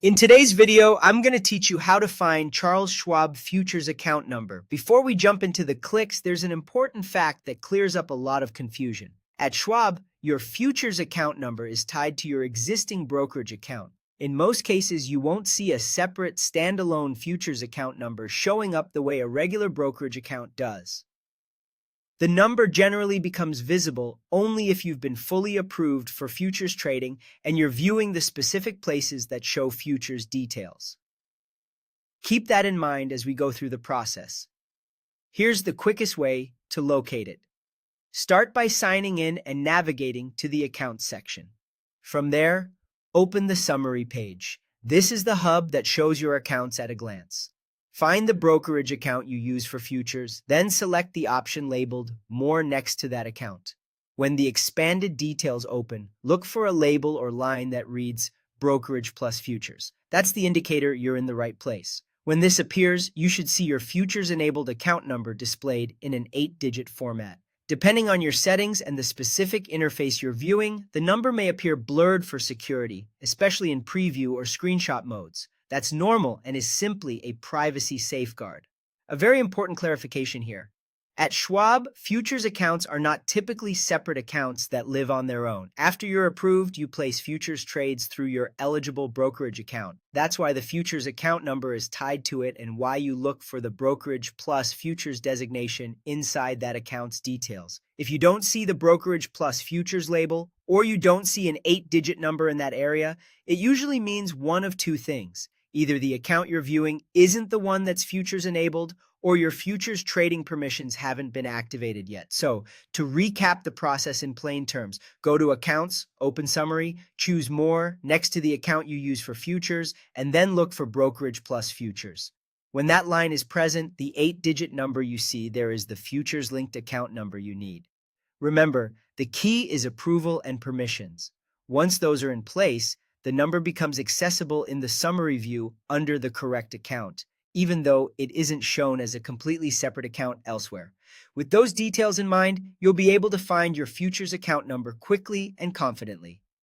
In today's video, I'm going to teach you how to find Charles Schwab futures account number. Before we jump into the clicks, there's an important fact that clears up a lot of confusion. At Schwab, your futures account number is tied to your existing brokerage account. In most cases, you won't see a separate, standalone futures account number showing up the way a regular brokerage account does. The number generally becomes visible only if you've been fully approved for futures trading and you're viewing the specific places that show futures details. Keep that in mind as we go through the process. Here's the quickest way to locate it. Start by signing in and navigating to the Accounts section. From there, open the Summary page. This is the hub that shows your accounts at a glance. Find the brokerage account you use for futures, then select the option labeled More next to that account. When the expanded details open, look for a label or line that reads Brokerage plus Futures. That's the indicator you're in the right place. When this appears, you should see your futures-enabled account number displayed in an 8-digit format. Depending on your settings and the specific interface you're viewing, the number may appear blurred for security, especially in preview or screenshot modes. That's normal and is simply a privacy safeguard. A very important clarification here. At Schwab, futures accounts are not typically separate accounts that live on their own. After you're approved, you place futures trades through your eligible brokerage account. That's why the futures account number is tied to it and why you look for the brokerage plus futures designation inside that account's details. If you don't see the brokerage plus futures label, or you don't see an 8-digit number in that area, it usually means one of two things. Either the account you're viewing isn't the one that's futures enabled, or your futures trading permissions haven't been activated yet. So, to recap the process in plain terms, go to Accounts, open Summary, choose More next to the account you use for futures, and then look for Brokerage plus Futures. When that line is present, the 8-digit number you see there is the futures linked account number you need. Remember, the key is approval and permissions. Once those are in place, the number becomes accessible in the summary view under the correct account, even though it isn't shown as a completely separate account elsewhere. With those details in mind, you'll be able to find your futures account number quickly and confidently.